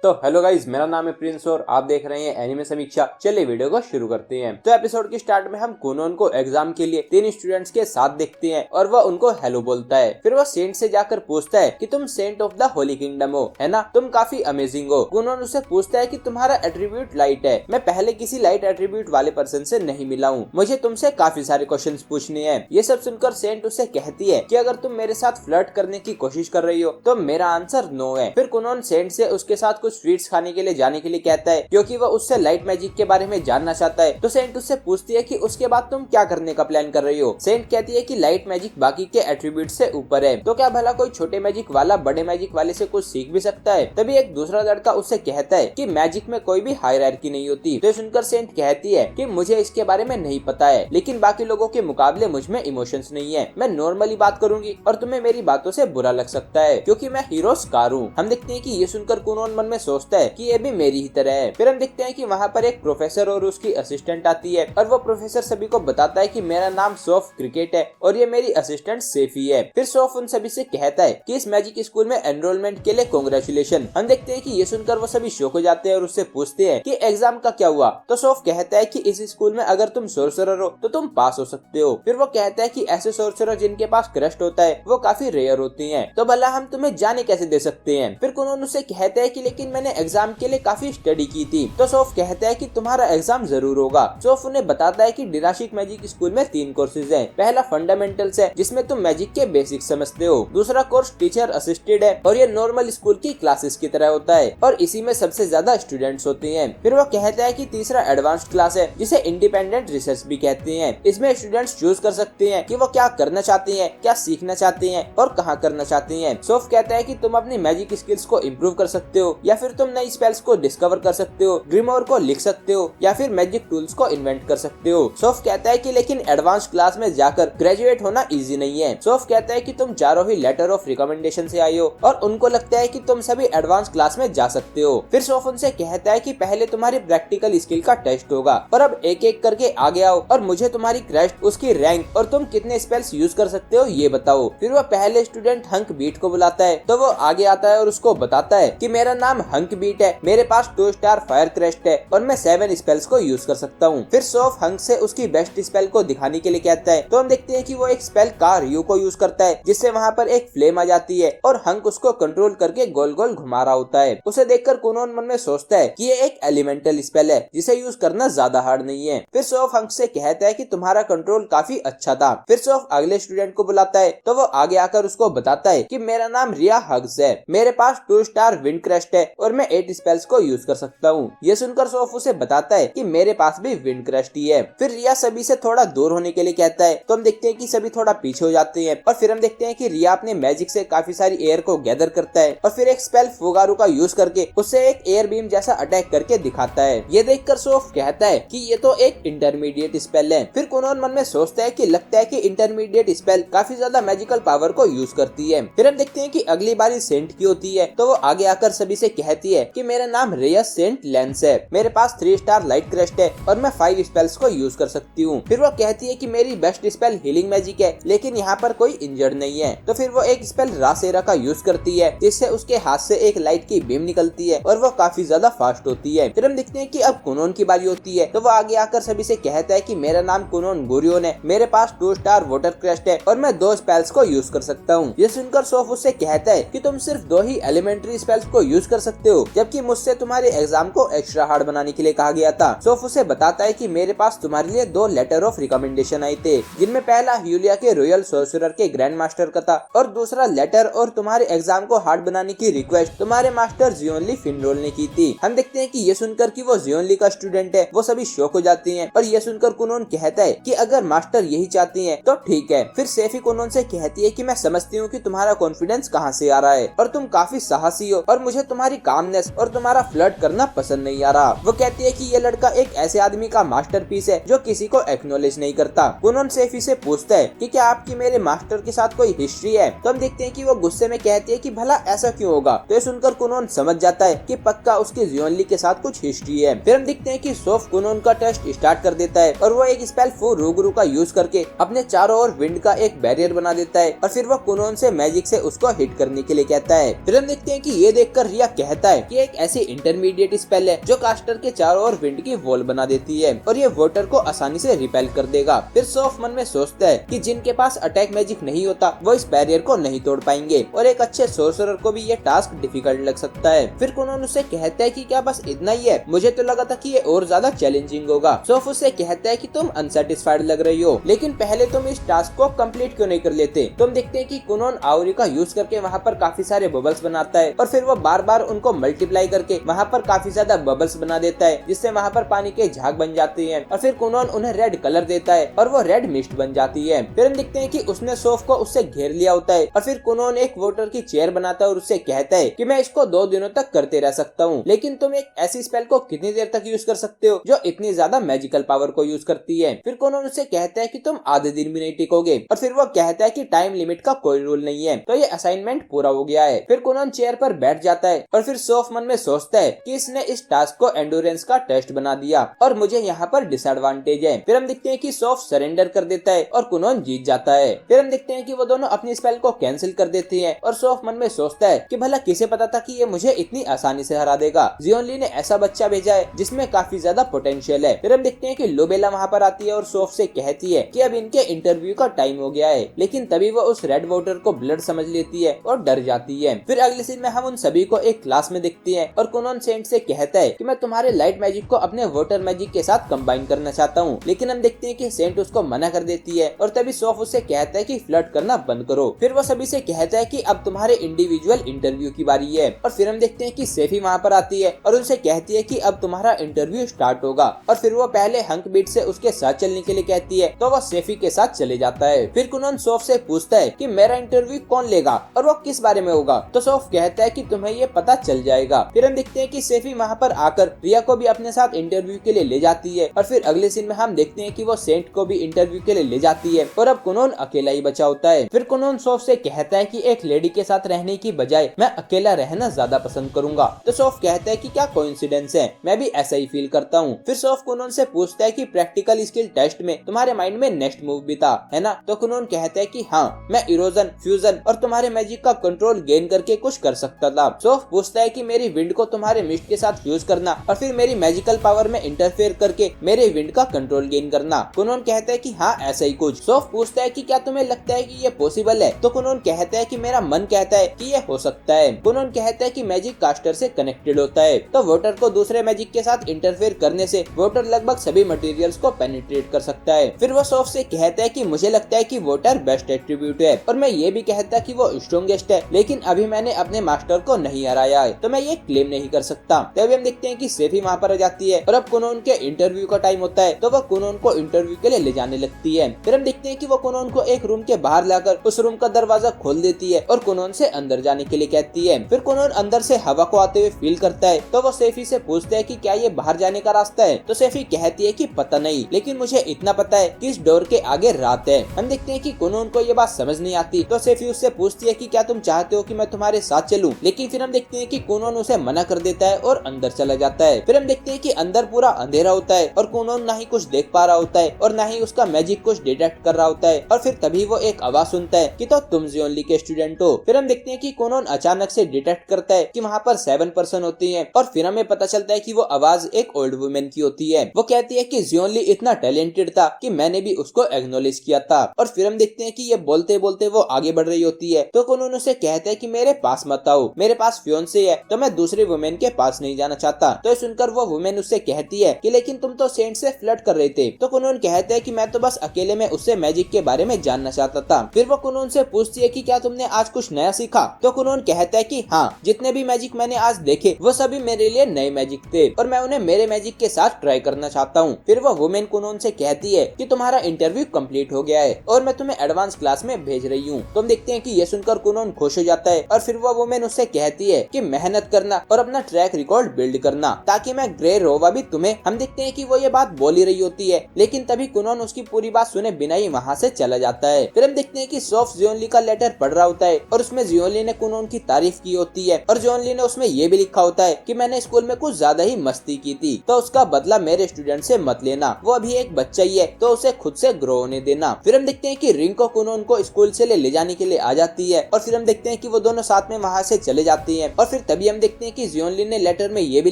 तो hello guys, मेरा नाम है प्रिंस और आप देख रहे हैं एनिमे समीक्षा। चलिए वीडियो को शुरू करते हैं। तो एपिसोड के स्टार्ट में हम कोनोन को एग्जाम के लिए 3 स्टूडेंट्स के साथ देखते हैं और वह उनको हेलो बोलता है। फिर वह सेंट से जाकर पूछता है कि तुम saint of the holy kingdom हो, है ना? तुम काफी अमेजिंग हो। कोनोन उससे पूछता है कि तुम्हारा एट्रीब्यूट लाइट है। मैं पहले किसी लाइट एट्रीब्यूट वाले पर्सन से नहीं मिला हूँ, मुझे तुमसे काफी सारे क्वेश्चन पूछने हैं। ये सब सुनकर सेंट उससे कहती है कि अगर तुम मेरे साथ फ्लर्ट करने की कोशिश कर रही हो तो मेरा आंसर नो है। फिर कोनोन सेंट से उसके साथ कुछ स्वीट्स खाने के लिए जाने के लिए कहता है क्योंकि वह उससे लाइट मैजिक के बारे में जानना चाहता है। तो सेंट उससे पूछती है कि उसके बाद तुम क्या करने का प्लान कर रही हो। सेंट कहती है कि लाइट मैजिक बाकी के एट्रीब्यूट से ऊपर है, तो क्या भला कोई छोटे मैजिक वाला बड़े मैजिक वाले से कुछ सीख भी सकता है। तभी एक दूसरा लड़का उससे कहता है कि मैजिक में कोई भी हायरार्की नहीं होती। तो सुनकर सेंट कहती है कि मुझे इसके बारे में नहीं पता है, लेकिन बाकी लोगों के मुकाबले मुझ में इमोशंस नहीं है। मैं नॉर्मली बात करूंगी और तुम्हें मेरी बातों से बुरा लग सकता है क्योंकि मैं हीरो स्कार हूँ। हम देखते हैं कि ये सुनकर कोनोन मन में सोचता है कि ये भी मेरी ही तरह है। फिर हम देखते हैं कि वहाँ पर एक प्रोफेसर और उसकी असिस्टेंट आती है और वो प्रोफेसर सभी को बताता है कि मेरा नाम सोफ क्रिकेट है और ये मेरी असिस्टेंट सेफी है। फिर सोफ उन सभी से कहता है कि इस मैजिक स्कूल में एनरोलमेंट के लिए कांग्रेचुलेशन। हम देखते हैं कि ये सुनकर वो सभी शॉक हो जाते हैं और उससे पूछते हैं कि एग्जाम का क्या हुआ। तो सोफ कहता है कि इस स्कूल में अगर तुम सोर्सरर हो तो तुम पास हो सकते हो। फिर वो कहता है कि ऐसे सोर्सरर जिनके पास क्रस्ट होता है वो काफी रेयर होती हैं, तो भला हम तुम्हें जाने कैसे दे सकते हैं। फिर कोनोन उससे कहता है कि लेकिन मैंने एग्जाम के लिए काफी स्टडी की थी। तो सोफ कहता है कि तुम्हारा एग्जाम जरूर होगा। सोफ उन्हें बताता है कि डिराशिक मैजिक स्कूल में 3 कोर्सेज हैं। पहला फंडामेंटल्स है जिसमें तुम मैजिक के बेसिक समझते हो। दूसरा कोर्स टीचर असिस्टेड है और ये नॉर्मल स्कूल की क्लासेस की तरह होता है और इसी में सबसे ज्यादा स्टूडेंट्स होते हैं। फिर वो कहता है कि तीसरा एडवांस्ड क्लास है जिसे इंडिपेंडेंट रिसर्च भी कहते हैं। इसमें स्टूडेंट्स चूज कर सकते हैं कि वो क्या करना चाहते हैं, क्या सीखना चाहते हैं और कहाँ करना चाहते हैं। सोफ कहता है कि तुम अपनी मैजिक स्किल्स को इम्प्रूव कर सकते हो या फिर तुम नई स्पेल्स को डिस्कवर कर सकते हो, ग्रिमोर को लिख सकते हो या फिर मैजिक टूल्स को इन्वेंट कर सकते हो। सोफ कहता है कि लेकिन एडवांस क्लास में जाकर ग्रेजुएट होना इजी नहीं है। सोफ कहता है कि तुम चारों ही लेटर ऑफ रिकमेंडेशन से आई हो और उनको लगता है कि तुम सभी एडवांस क्लास में जा सकते हो। फिर सोफ उनसे कहता है कि पहले तुम्हारी प्रैक्टिकल स्किल का टेस्ट होगा और अब एक एक करके आगे आओ और मुझे तुम्हारी क्रेस्ट, उसकी रैंक और तुम कितने स्पेल्स यूज कर सकते हो ये बताओ। फिर वह पहले स्टूडेंट हंक बीट को बुलाता है तो वो आगे आता है और उसको बताता है कि मेरा नाम हंक बीट है, मेरे पास 2 स्टार फायर क्रेस्ट है और मैं 7 स्पेल्स को यूज कर सकता हूँ। फिर सोफ हंक से उसकी बेस्ट स्पेल को दिखाने के लिए कहता है। तो हम देखते हैं कि वो एक स्पेल का रियो को यूज करता है जिससे वहाँ पर एक फ्लेम आ जाती है और हंक उसको कंट्रोल करके गोल गोल घुमा रहा होता है। उसे देखकर कोनोन मन में सोचता है कि ये एक एलिमेंटल स्पेल है जिसे यूज करना ज्यादा हार्ड नहीं है। फिर सोफ हंक से कहता है कि तुम्हारा कंट्रोल काफी अच्छा था। फिर सोफ अगले स्टूडेंट को बुलाता है तो वो आगे आकर उसको बताता है कि मेरा नाम रिया हग्स है, मेरे पास 2 स्टार विंड क्रेस्ट है और मैं 8 स्पेल्स को यूज कर सकता हूँ। ये सुनकर सोफ उसे बताता है कि मेरे पास भी विंड क्रेस्ट ही है। फिर रिया सभी से थोड़ा दूर होने के लिए कहता है तो हम देखते हैं कि सभी थोड़ा पीछे हो जाते हैं और फिर हम देखते हैं कि रिया अपने मैजिक से काफी सारी एयर को गैदर करता है और फिर एक स्पेल फोगारू का यूज करके उससे एक एयर बीम जैसा अटैक करके दिखाता है। ये देखकर सोफ कहता है कि ये तो एक इंटरमीडिएट स्पेल है। फिर कोनोन मन में सोचता है कि लगता है कि इंटरमीडिएट स्पेल काफी ज्यादा मैजिकल पावर को यूज करती है। फिर हम देखते हैं कि अगली बारी सेंट की होती है तो वो आगे आकर सभी से कहती है कि मेरा नाम रिया सेंट लेंस है, मेरे पास 3 स्टार लाइट क्रेस्ट है और मैं 5 स्पेल्स को यूज कर सकती हूँ। फिर वो कहती है कि मेरी बेस्ट स्पेल हीलिंग मैजिक है लेकिन यहाँ पर कोई इंजर्ड नहीं है। तो फिर वो एक स्पेल रासेरा का यूज करती है जिससे उसके हाथ से एक लाइट की बीम निकलती है और वो काफी ज्यादा फास्ट होती है। फिर हम देखते हैं कि अब कोनोन की बारी होती है तो वो आगे आकर सभी से कहता है कि मेरा नाम कोनोन गोरियोन है, मेरे पास 2 स्टार वाटर क्रेस्ट है और मैं 2 स्पेल्स को यूज कर सकता हूँ। ये सुनकर सोफ उससे कहता है कि तुम सिर्फ 2 ही एलिमेंट्री स्पेल्स को यूज कर सकते हो जबकि मुझसे तुम्हारे एग्जाम को एक्स्ट्रा हार्ड बनाने के लिए कहा गया था। सोफ उसे बताता है कि मेरे पास तुम्हारे लिए 2 लेटर ऑफ रिकमेंडेशन आए थे जिनमें पहला ह्यूलिया के रॉयल सोर्सरर के ग्रैंड मास्टर का था और दूसरा लेटर और तुम्हारे एग्जाम को हार्ड बनाने की रिक्वेस्ट तुम्हारे मास्टर जियोनली फिनरोल ने की थी। हम देखते हैं कि ये सुनकर कि वो जियोनली का स्टूडेंट है वो सभी शॉक हो जाती हैं और ये सुनकर कोनोन कहता है कि अगर मास्टर यही चाहती हैं तो ठीक है। फिर सेफी कोनोन से कहती है कि मैं समझती हूँ कि तुम्हारा कॉन्फिडेंस कहाँ से आ रहा है और तुम काफी साहसी हो और मुझे तुम्हारी कामनेस और तुम्हारा फ्लर्ट करना पसंद नहीं आ रहा। वो कहती है कि ये लड़का एक ऐसे आदमी का मास्टरपीस है जो किसी को एक्नॉलेज नहीं करता। कोनोन सेफी से पूछता है कि क्या आपकी मेरे मास्टर के साथ कोई हिस्ट्री है। तो हम देखते हैं कि वो गुस्से में कहती है कि भला ऐसा क्यों होगा। तो ये सुनकर कोनोन समझ जाता है कि पक्का उसके जियोनली के साथ कुछ हिस्ट्री है। फिर हम देखते हैं कि सोफ कोनोन का टेस्ट स्टार्ट कर देता है और वो एक स्पेल फुरुगुरु का यूज करके अपने चारों ओर विंड का एक बैरियर बना देता है और फिर वो कोनोन से मैजिक से उसको हिट करने के लिए कहता है। फिर हम देखते हैं कि ये देखकर रिया कहता है कि एक ऐसी इंटरमीडिएट स्पेल है जो कास्टर के चारों ओर विंड की वॉल बना देती है और ये वोटर को आसानी से रिपेल कर देगा। फिर सॉफ मन में सोचता है कि जिनके पास अटैक मैजिक नहीं होता वो इस बैरियर को नहीं तोड़ पाएंगे और एक अच्छे सोर्सरर को भी ये टास्क डिफिकल्ट लग सकता है। फिर कुनोन उससे कहता है कि क्या बस इतना ही है, मुझे तो लगा था कि ये और ज्यादा चैलेंजिंग होगा। सॉफ उससे कहता है कि तुम अनसेटिस्फाइड लग रही हो, लेकिन पहले तुम इस टास्क को कंप्लीट क्यों नहीं कर लेते। तुम देखते हैं कि कुनोन आवरी का यूज करके वहाँ पर काफी सारे बबल्स बनाता है और फिर वो बार बार उनको मल्टीप्लाई करके वहाँ पर काफी ज्यादा बबल्स बना देता है जिससे वहाँ पर पानी के झाग बन जाते हैं और फिर कुनोन उन्हें रेड कलर देता है और वो रेड मिस्ट बन जाती है। फिर हम देखते हैं कि उसने सॉफ को उससे घेर लिया होता है और फिर कुनोन एक वोटर की चेयर बनाता है और उससे कहता है कि मैं इसको 2 दिनों तक करते रह सकता हूँ, लेकिन तुम एक ऐसी स्पेल को कितनी देर तक यूज कर सकते हो जो इतनी ज्यादा मैजिकल पावर को यूज करती है। फिर कुनोन उससे कहता है कि तुम आधे दिन भी नहीं टिकोगे और फिर वो कहता है कि टाइम लिमिट का कोई रूल नहीं है, तो ये असाइनमेंट पूरा हो गया है। फिर कुनोन चेयर पर बैठ जाता है और फिर सॉफ मन में सोचता है कि इसने इस टास्क को एंडोरेंस का टेस्ट बना दिया और मुझे यहाँ पर डिसएडवांटेज है। फिर हम देखते हैं कि सॉफ सरेंडर कर देता है और कुनोन जीत जाता है। फिर हम देखते हैं कि वो दोनों अपनी स्पेल को कैंसिल कर देते हैं और सॉफ मन में सोचता है कि भला किसे पता था कि ये मुझे इतनी आसानी से हरा देगा। जियोनली ने ऐसा बच्चा भेजा है जिसमें काफी ज्यादा पोटेंशियल है। फिर हम देखते हैं कि लोबेला वहाँ पर आती है और सॉफ से कहती है कि अब इनके इंटरव्यू का टाइम हो गया है, लेकिन तभी वो उस रेड वोटर को ब्लड समझ लेती है और डर जाती है। फिर अगले सीन में हम उन सभी को एक क्लास में देखते हैं और कुनोन सेंट से कहता है कि मैं तुम्हारे लाइट मैजिक को अपने वाटर मैजिक के साथ कंबाइन करना चाहता हूँ, लेकिन हम देखते हैं कि सेंट उसको मना कर देती है और तभी सॉफ उससे कहता है कि फ्लर्ट करना बंद करो। फिर वो सभी से कहता है कि अब तुम्हारे इंडिविजुअल इंटरव्यू की बारी है और फिर हम देखते हैं कि सेफी वहाँ पर आती है और उनसे कहती है कि अब तुम्हारा इंटरव्यू स्टार्ट होगा और फिर वो पहले हंक बीट से उसके साथ चलने के लिए कहती है तो वो सेफी के साथ चले जाता है। फिर कुनोन सॉफ से पूछता है कि मेरा इंटरव्यू कौन लेगा और वो किस बारे में होगा, तो सॉफ कहता है कि तुम्हें ये पता चल जाएगा। फिर हम देखते हैं कि सेफी वहाँ पर आकर रिया को भी अपने साथ इंटरव्यू के लिए ले जाती है और फिर अगले सीन में हम देखते हैं कि वो सेंट को भी इंटरव्यू के लिए ले जाती है और अब कुनोन अकेला ही बचा होता है। फिर कुनोन सॉफ से कहता है कि एक लेडी के साथ रहने की बजाय मैं अकेला रहना ज्यादा पसंद करूंगा, तो सॉफ कहता है कि क्या कोइंसिडेंस है, मैं भी ऐसा ही फील करता हूँ। फिर सॉफ कुनोन से पूछता है कि प्रैक्टिकल स्किल टेस्ट में तुम्हारे माइंड में नेक्स्ट मूव भी था है ना, तो कुनोन कहता है कि हाँ, मैं इरोजन, फ्यूजन और तुम्हारे मैजिक का कंट्रोल गेन करके कुछ कर सकता था। सॉफ पूछता है कि मेरी विंड को तुम्हारे मिस्ट के साथ फ्यूज करना और फिर मेरी मैजिकल पावर में इंटरफेयर करके मेरे विंड का कंट्रोल गेन करना। कुनोन कहता है कि हाँ, ऐसा ही कुछ। सॉफ पूछता है कि क्या तुम्हें लगता है कि ये पॉसिबल है, तो कुनोन कहता है कि मेरा मन कहता है कि ये हो सकता है। कुनोन कहता है कि मैजिक कास्टर से कनेक्टेड होता है, तो वोटर को दूसरे मैजिक के साथ इंटरफेयर करने से वोटर लगभग सभी मटेरियल्स को पेनिट्रेट कर सकता है। फिर वो सॉफ से कहता है कि मुझे लगता है कि वोटर बेस्ट एट्रीब्यूट है और मैं ये भी कहता कि वो स्ट्रॉन्गेस्ट है, लेकिन अभी मैंने अपने मास्टर को नहीं हराया है, तो मैं ये क्लेम नहीं कर सकता। तभी हम देखते हैं कि सेफी वहाँ पर आ जाती है और अब कुनोन के इंटरव्यू का टाइम होता है, तो वो कुनोन को इंटरव्यू के लिए ले जाने लगती है। फिर हम देखते हैं कि वो कुनोन को एक रूम के बाहर लाकर उस रूम का दरवाजा खोल देती है और कुनोन से अंदर जाने के लिए कहती है। फिर कुनोन अंदर से हवा को आते हुए फील करता है, तो वो सेफी से पूछता है कि क्या ये बाहर जाने का रास्ता है, तो सेफी कहती है कि पता नहीं, लेकिन मुझे इतना पता है कि इस डोर के आगे रात है। हम देखते हैं कि कुनोन को ये बात समझ नहीं आती, तो सेफी उससे पूछती है कि क्या तुम चाहते हो कि मैं तुम्हारे साथ चलूं, लेकिन फिर हम देखते हैं कि कुनोन उसे मना कर देता है और अंदर चला जाता है। फिर हम देखते हैं कि अंदर पूरा अंधेरा होता है और कुनोन ना ही कुछ देख पा रहा होता है और ना ही उसका मैजिक कुछ डिटेक्ट कर रहा होता है और फिर तभी वो एक आवाज सुनता है कि तो तुम जियोनली के स्टूडेंट हो। फिर हम देखते हैं कि कुनोन अचानक से डिटेक्ट करता है कि वहाँ पर 7 पर्सन होती हैं और फिर हमें पता चलता है कि वो आवाज एक ओल्ड वुमेन की होती है। वो कहती है कि जियोनली इतना टैलेंटेड था कि मैंने भी उसको एक्नॉलेज किया था। और फिर हम देखते हैं कि ये बोलते बोलते वो आगे बढ़ रही होती है, तो कुनोन उसे कहता है कि मेरे पास मत आओ, मेरे पास फियोंसे है, तो मैं दूसरी वुमेन के पास नहीं जाना चाहता। तो सुनकर वो वुमेन उससे कहती है कि लेकिन तुम तो सेंट से फ्लर्ट कर रहे थे, तो कुनोन कहता है कि मैं तो बस अकेले में उससे मैजिक के बारे में जानना चाहता था। फिर वो कुनोन से पूछती है कि क्या तुमने आज कुछ नया सीखा, तो कुनोन कहता है कि हाँ, जितने भी मैजिक मैंने आज देखे वो सभी मेरे लिए नए मैजिक थे और मैं उन्हें मेरे मैजिक के साथ ट्राई करना चाहता हूँ। फिर वो वुमेन कुनोन से कहती है कि तुम्हारा इंटरव्यू कंप्लीट हो गया है और मैं तुम्हें एडवांस क्लास में भेज रही हूँ। तुम देखते हैं कि ये सुनकर कुनोन खुश हो जाता है और फिर वो वुमेन उससे कहती है कि मेहनत करना और अपना ट्रैक रिकॉर्ड बिल्ड करना ताकि मैं ग्रे रोवा भी तुम्हें। हम देखते हैं कि वो ये बात बोल ही रही होती है, लेकिन तभी कुनोन उसकी पूरी बात सुने बिना ही वहाँ से चला जाता है। फिर हम देखते हैं कि सॉफ जियोनली का लेटर पढ़ रहा होता है और उसमें जियोनली ने कुनोन की तारीफ की होती है और जियोनली ने उसमें ये भी लिखा होता है कि मैंने स्कूल में कुछ ज्यादा ही मस्ती की थी, तो उसका बदला मेरे स्टूडेंट से मत लेना, वो अभी एक बच्चा ही है, तो उसे खुद से ग्रो होने देना। फिर हम देखते हैं कि रिंको कुनोन को स्कूल से ले जाने के लिए आ जाती है और फिर हम देखते हैं कि वो दोनों साथ में वहाँ से चले जाती हैं और फिर फिर तभी हम देखते हैं कि जियोनलिन ने लेटर में ये भी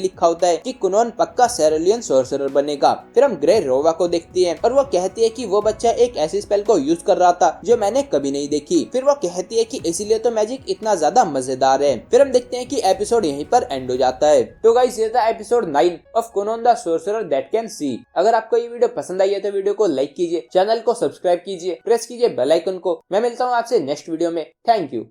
लिखा होता है कि कुनोन पक्का सेरेलियन सोर्सरर बनेगा। फिर हम ग्रे रोवा को देखते हैं और वो कहती है कि वो बच्चा एक ऐसी स्पेल को यूज कर रहा था जो मैंने कभी नहीं देखी। फिर वो कहती है कि इसीलिए तो मैजिक इतना ज्यादा मजेदार है। फिर हम देखते हैं कि एपिसोड यहीं पर एंड हो जाता है। तो गाइस ये था episode 9 of Kunon the sorcerer that can see. अगर आपको ये वीडियो पसंद आई है तो वीडियो को लाइक कीजिए, चैनल को सब्सक्राइब कीजिए, प्रेस कीजिए बेल आइकन को। मैं मिलता हूँ आपसे नेक्स्ट वीडियो में। Thank you.